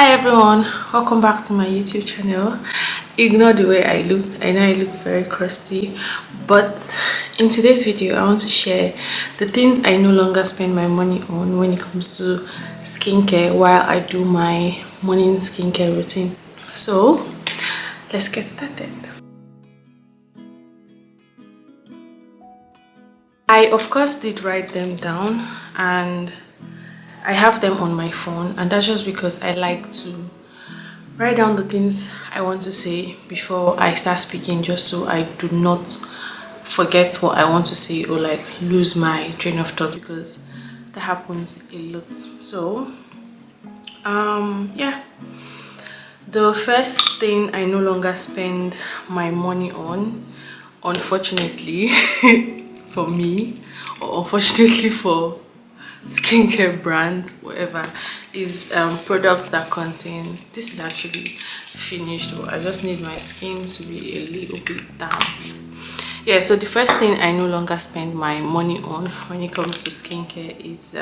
Hi everyone, welcome back to my YouTube channel. Ignore the way I look. I know I look very crusty, but in today's video I want to share the things I no longer spend my money on when it comes to skincare while I do my morning skincare routine. So let's get started. I of course did write them down, and I have them on my phone, and that's just because I like to write down the things I want to say before I start speaking, just so I do not forget what I want to say or like lose my train of thought, because that happens a lot. So yeah, the first thing I no longer spend my money on, unfortunately for me, or unfortunately for skincare brands, whatever, is products that contain, this is actually finished, but I just need my skin to be a little bit damp. Yeah, so the first thing I no longer spend my money on when it comes to skincare is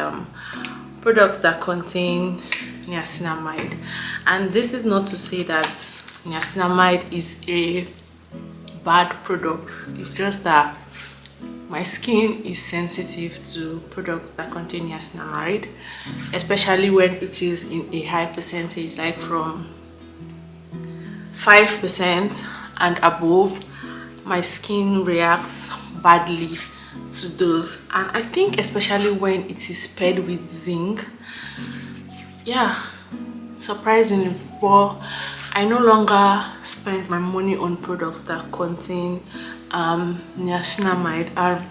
products that contain niacinamide. And this is not to say that niacinamide is a bad product, it's just that my skin is sensitive to products that contain niacinamide, especially when it is in a high percentage, like from 5% and above. My skin reacts badly to those, and I think especially when it is paired with zinc. Yeah, surprisingly, but I no longer spend my money on products that contain niacinamide. And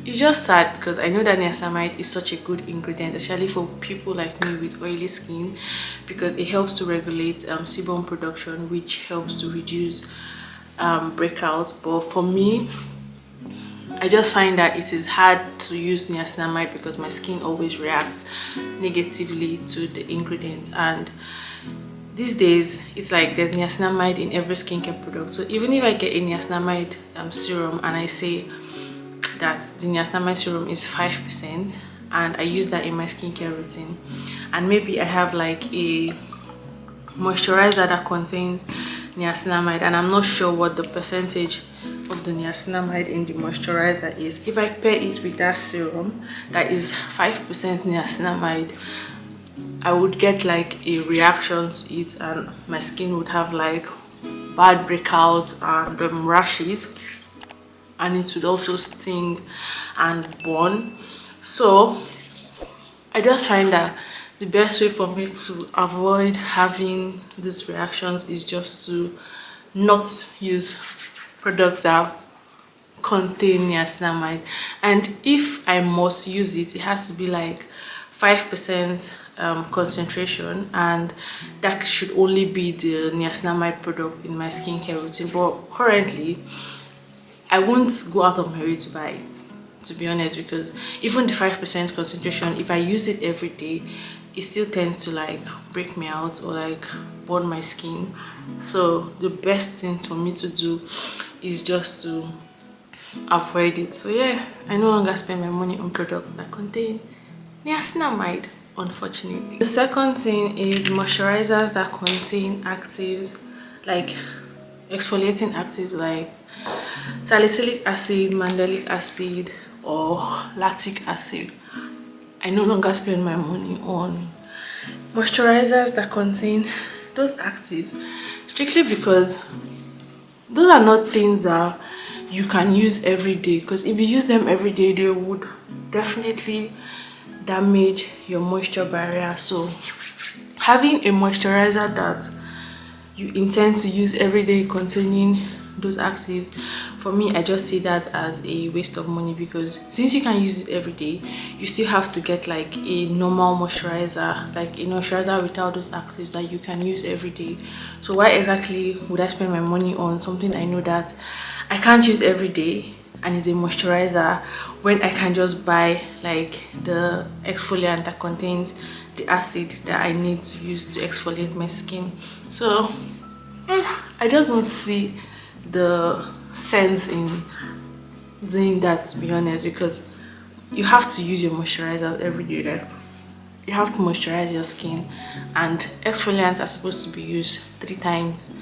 it's just sad because I know that niacinamide is such a good ingredient, especially for people like me with oily skin, because it helps to regulate sebum production, which helps to reduce breakouts. But for me, I just find that it is hard to use niacinamide because my skin always reacts negatively to the ingredient. And these days it's like there's niacinamide in every skincare product. So even if I get a niacinamide serum and I say that the niacinamide serum is 5%, and I use that in my skincare routine, and maybe I have like a moisturizer that contains niacinamide and I'm not sure what the percentage of the niacinamide in the moisturizer is, if I pair it with that serum that is 5% niacinamide, I would get like a reaction to it, and my skin would have like bad breakouts and rashes, and it would also sting and burn. So I just find that the best way for me to avoid having these reactions is just to not use products that contain niacinamide. And if I must use it, it has to be like 5% concentration, and that should only be the niacinamide product in my skincare routine. But currently I won't go out of my way to buy it, to be honest, because even the 5% concentration, if I use it every day, it still tends to like break me out or like burn my skin. So the best thing for me to do is just to avoid it. So yeah, I no longer spend my money on products that contain niacinamide, unfortunately. The second thing is moisturizers that contain actives, like exfoliating actives like salicylic acid, mandelic acid, or lactic acid. I no longer spend my money on moisturizers that contain those actives, strictly because those are not things that you can use every day, because if you use them every day they would definitely damage your moisture barrier. So having a moisturizer that you intend to use every day containing those actives, for me, I just see that as a waste of money, because since you can use it every day, you still have to get like a normal moisturizer, like a moisturizer without those actives that you can use every day. So why exactly would I spend my money on something I know that I can't use every day and is a moisturizer, when I can just buy like the exfoliant that contains the acid that I need to use to exfoliate my skin? So I just don't see the sense in doing that, to be honest, because you have to use your moisturizer every day. Like you have to moisturize your skin, and exfoliants are supposed to be used 3 times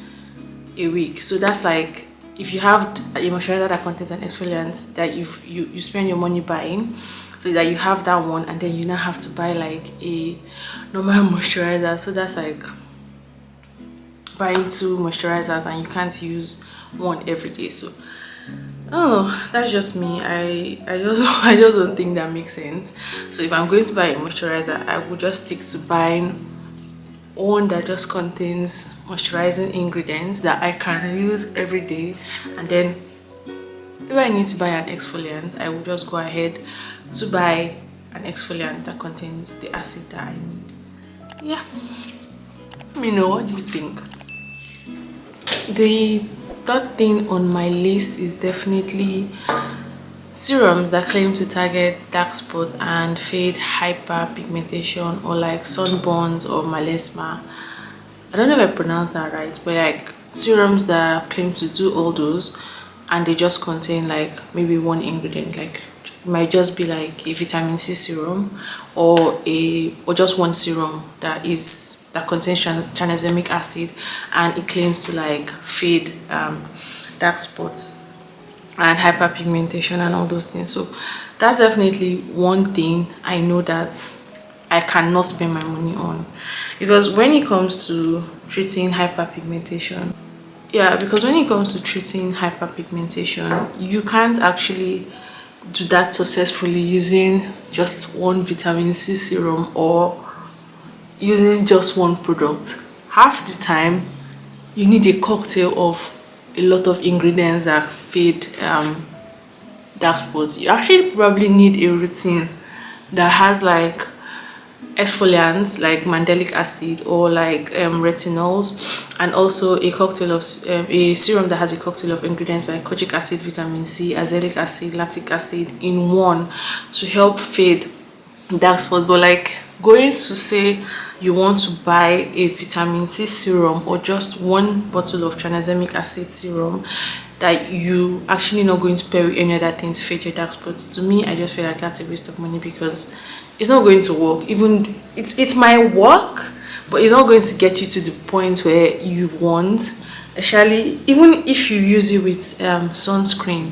a week. So that's like, if you have a moisturizer that contains an exfoliant that you spend your money buying, so that you have that one, and then you now have to buy like a normal moisturizer. So that's like buying 2 moisturizers, and you can't use one every day. So oh, that's just me. I just don't think that makes sense. So if I'm going to buy a moisturizer, I would just stick to buying one that just contains moisturizing ingredients that I can use every day. And then if I need to buy an exfoliant, I will just go ahead to buy an exfoliant that contains the acid that I need. Yeah, let me know, what do you think? The third thing on my list is definitely serums that claim to target dark spots and fade hyperpigmentation, or like sunburns or melasma. I don't know if I pronounced that right, but like serums that claim to do all those, and they just contain like maybe one ingredient, like it might just be like a vitamin C serum, or just one serum that contains tranexamic acid, and it claims to like fade dark spots and hyperpigmentation and all those things. So that's definitely one thing I know that I cannot spend my money on, because when it comes to treating hyperpigmentation, you can't actually do that successfully using just one vitamin C serum or using just one product. Half the time you need a cocktail of a lot of ingredients that fade dark spots. You actually probably need a routine that has like exfoliants like mandelic acid, or like retinols, and also a cocktail of a serum that has a cocktail of ingredients like kojic acid, vitamin C, azelaic acid, lactic acid in one, to help fade dark spots. But like going to say you want to buy a vitamin C serum or just one bottle of tranexamic acid serum that you actually not going to pair with any other thing to fade your dark spots, to me I just feel like that's a waste of money, because it's not going to work. Even it might work, but it's not going to get you to the point where you want. Especially even if you use it with sunscreen,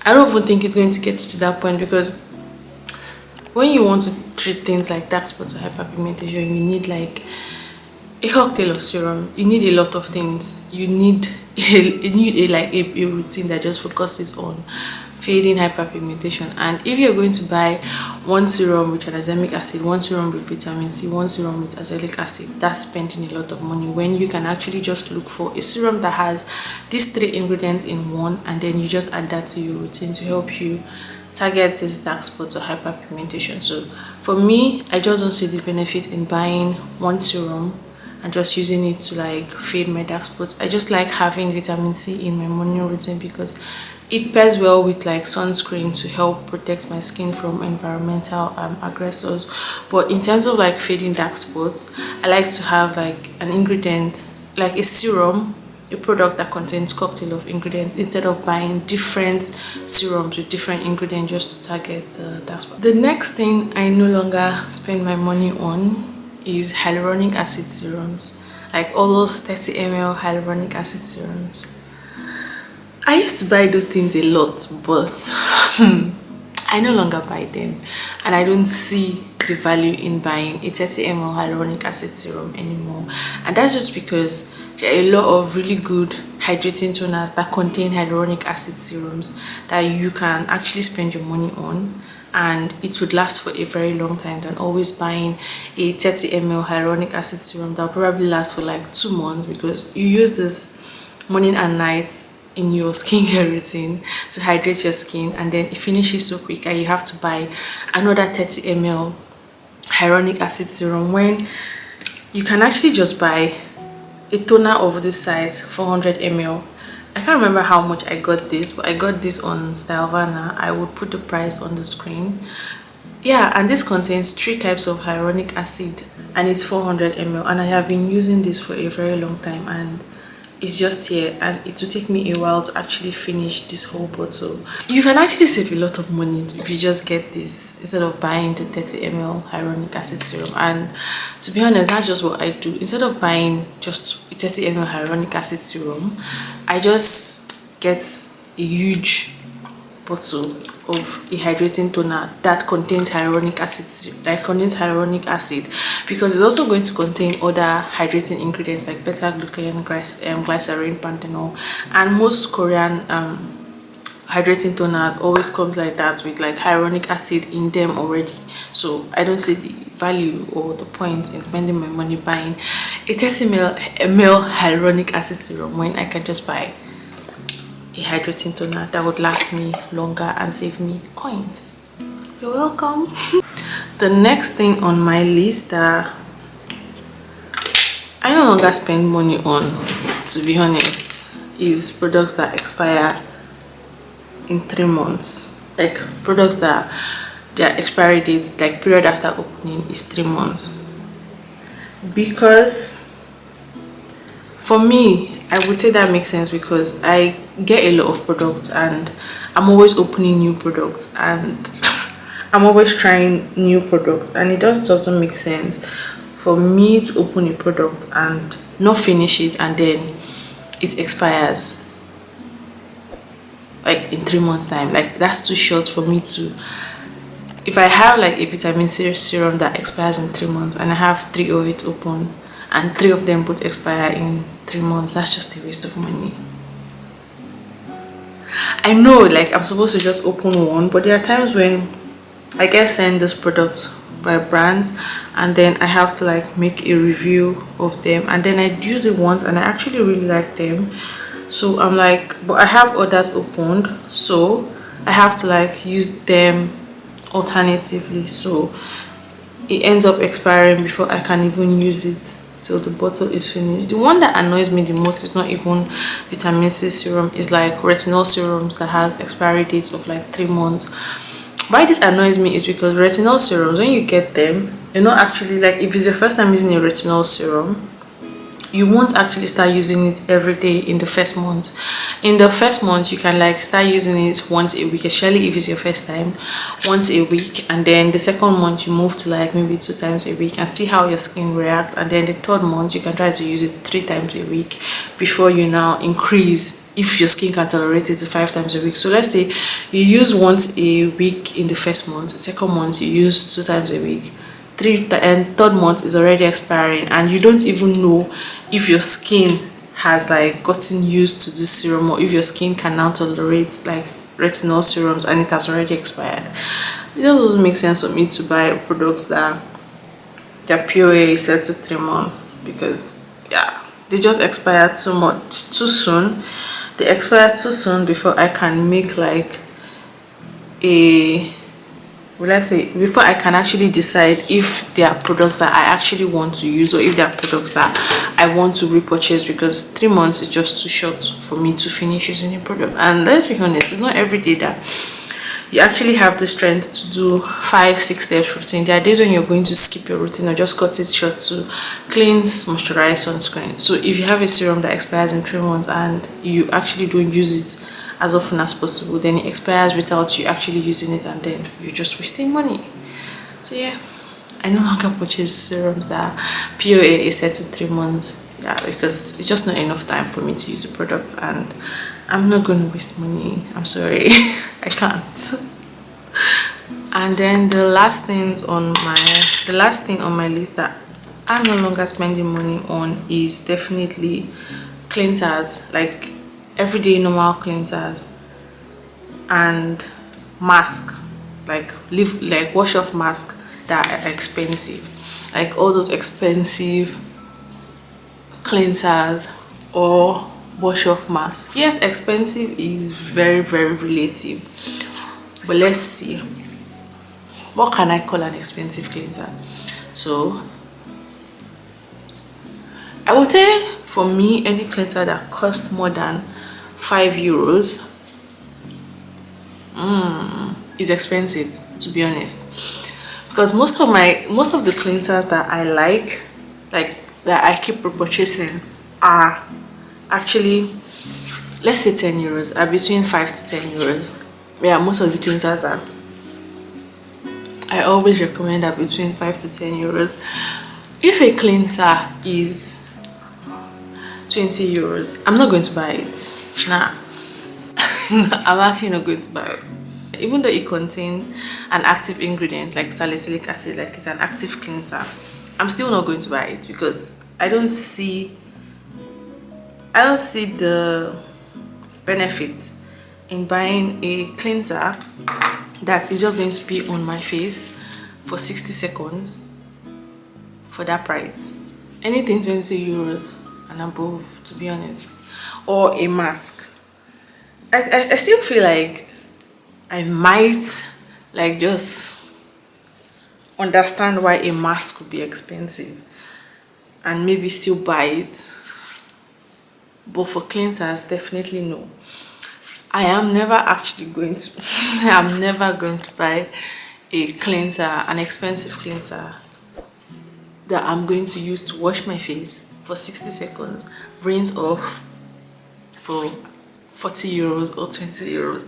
I don't even think it's going to get you to that point, because when you want to treat things like dark spots or hyperpigmentation, you need like a cocktail of serum. You need a lot of things. You need a routine that just focuses on fading hyperpigmentation. And if you're going to buy one serum with tranexamic acid, one serum with vitamin C, one serum with azelaic acid, that's spending a lot of money, when you can actually just look for a serum that has these 3 ingredients in one, and then you just add that to your routine to help you target these dark spots or hyperpigmentation. So for me, I just don't see the benefit in buying one serum and just using it to like fade my dark spots. I just like having vitamin C in my morning routine, because it pairs well with like sunscreen to help protect my skin from environmental aggressors. But in terms of like fading dark spots, I like to have like an ingredient, like a serum, a product that contains cocktail of ingredients, instead of buying different serums with different ingredients just to target the dark spot. The next thing I no longer spend my money on is hyaluronic acid serums, like all those 30 ml hyaluronic acid serums. I used to buy those things a lot, but I no longer buy them, and I don't see the value in buying a 30 ml hyaluronic acid serum anymore. And that's just because there are a lot of really good hydrating toners that contain hyaluronic acid serums that you can actually spend your money on, and it would last for a very long time than always buying a 30 ml hyaluronic acid serum that will probably last for like 2 months, because you use this morning and night in your skincare routine to hydrate your skin, and then it finishes so quick and you have to buy another 30 ml hyaluronic acid serum, when you can actually just buy a toner of this size, 400 ml. I can't remember how much I got this, but I got this on Stylevana. I would put the price on the screen. Yeah, and this contains 3 types of hyaluronic acid, and it's 400 ml, and I have been using this for a very long time, and is just here, and it will take me a while to actually finish this whole bottle. You can actually save a lot of money if you just get this instead of buying the 30 ml hyaluronic acid serum. And to be honest, that's just what I do. Instead of buying just a 30 ml hyaluronic acid serum, I just get a huge bottle of a hydrating toner that contains hyaluronic acid, because it's also going to contain other hydrating ingredients like beta-glucan, glycerin, panthenol, and most Korean hydrating toners always comes like that with like hyaluronic acid in them already. So I don't see the value or the point in spending my money buying a 30 ml hyaluronic acid serum when I can just buy a hydrating toner that would last me longer and save me coins. You're welcome. The next thing on my list that I no longer spend money on, to be honest, is products that expire in 3 months. Like products that their expiry dates, like period after opening, is 3 months. Because for me, I would say that makes sense, because I get a lot of products and I'm always opening new products and I'm always trying new products, and it just doesn't make sense for me to open a product and not finish it and then it expires like in 3 months time. Like that's too short for me to, if I have like a vitamin C serum that expires in 3 months and I have 3 of it open and 3 of them both expire in 3 months, that's just a waste of money. I know like I'm supposed to just open one, but there are times when I get sent this product by brands and then I have to like make a review of them, and then I use it once and I actually really like them, so I'm like, but I have others opened, so I have to like use them alternatively, so it ends up expiring before I can even use it till the bottle is finished. The one that annoys me the most is not even vitamin C serum, is like retinol serums that has expiry dates of like 3 months. Why this annoys me is because retinol serums, when you get them, you're not actually, like if it's your first time using a retinol serum, you won't actually start using it every day in the first month. In the first month, you can like start using it once a week, especially if it's your first time, once a week, and then the second month you move to like maybe 2 times a week and see how your skin reacts, and then the third month you can try to use it 3 times a week before you now increase, if your skin can tolerate it, to 5 times a week. So let's say you use once a week in the first month, second month you use 2 times a week, and third month is already expiring, and you don't even know if your skin has like gotten used to this serum, or if your skin can now tolerate like retinol serums and it has already expired. It just doesn't make sense for me to buy products that their POA is set to 3 months, because yeah, they just expire too soon. They expire too soon before I can make like a, let's say, before I can actually decide if there are products that I actually want to use, or if there are products that I want to repurchase, because 3 months is just too short for me to finish using a product. And let's be honest, it's not every day that you actually have the strength to do 5-6 steps routine. There are days when you're going to skip your routine or just cut it short to cleanse, moisturize, sunscreen. So if you have a serum that expires in 3 months and you actually don't use it as often as possible, then it expires without you actually using it, and then you're just wasting money. So yeah, I no longer purchase serums that POA is set to 3 months. Yeah, because it's just not enough time for me to use a product, and I'm not going to waste money. I'm sorry. I can't. And then the last thing on my list that I'm no longer spending money on is definitely cleansers, like everyday normal cleansers, and mask, like wash off masks that are expensive, like all those expensive cleansers or wash off masks. Yes, expensive is very, very relative, but let's see, what can I call an expensive cleanser? So I would say for me, any cleanser that costs more than €5 is expensive, to be honest, because most of the cleansers that I like that I keep repurchasing are actually, let's say 10 euros, are between 5 to 10 euros. Yeah, most of the cleansers that I always recommend are between 5 to 10 euros. If a cleanser is 20 euros, I'm not going to buy it. Nah. I'm actually not going to buy it. Even though it contains an active ingredient like salicylic acid, like it's an active cleanser, I'm still not going to buy it because I don't see the benefits in buying a cleanser that is just going to be on my face for 60 seconds for that price. Anything 20 euros and above, to be honest. Or a mask. I still feel like I might like just understand why a mask could be expensive and maybe still buy it, but for cleansers, definitely no. I am never actually going to I'm never going to buy a cleanser, an expensive cleanser that I'm going to use to wash my face for 60 seconds, rinse off for 40 euros or 20 euros.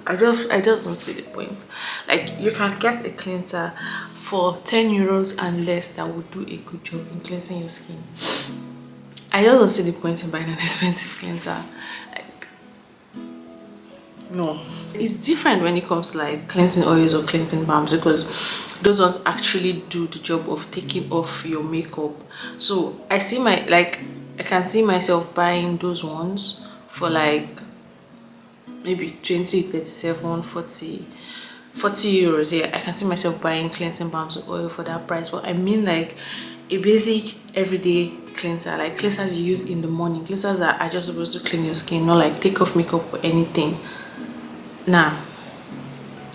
I just don't see the point. Like, you can get a cleanser for 10 euros and less that will do a good job in cleansing your skin. I just don't see the point in buying an expensive cleanser. Like, no. It's different when it comes to like cleansing oils or cleansing balms, because those ones actually do the job of taking off your makeup. So I can see myself buying those ones for like maybe 20, 37, 40 euros. Yeah, I can see myself buying cleansing balms or oil for that price. But I mean like a basic everyday cleanser, like cleansers you use in the morning, cleansers that are just supposed to clean your skin, not like take off makeup or anything. Nah,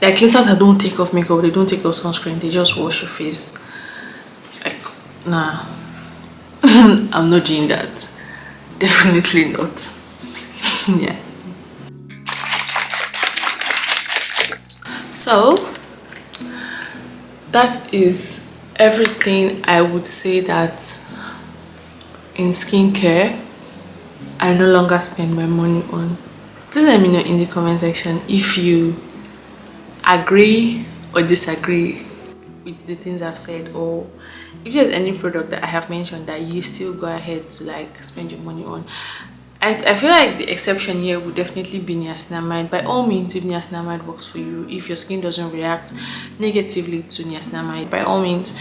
like cleansers that don't take off makeup, they don't take off sunscreen, they just wash your face. Like, nah. I'm not doing that. Definitely not. Yeah. So that is everything I would say that in skincare I no longer spend my money on. Please let me know in the comment section if you agree or disagree with the things I've said, or if there's any product that I have mentioned that you still go ahead to like spend your money on. I feel like the exception here would definitely be niacinamide. By all means, if niacinamide works for you, if your skin doesn't react negatively to niacinamide, by all means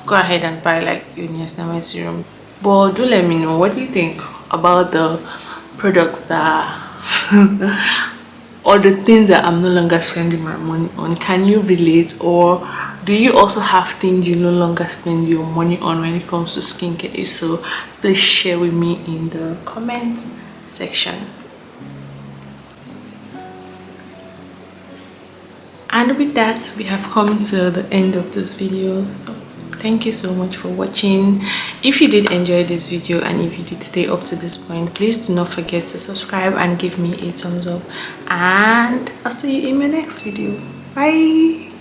go ahead and buy like your niacinamide serum. But do let me know, what do you think about the products that or the things that I'm no longer spending my money on? Can you relate, or do you also have things you no longer spend your money on when it comes to skincare? So please share with me in the comment section. And with that, we have come to the end of this video. So thank you so much for watching. If you did enjoy this video and if you did stay up to this point, please do not forget to subscribe and give me a thumbs up, and I'll see you in my next video. Bye.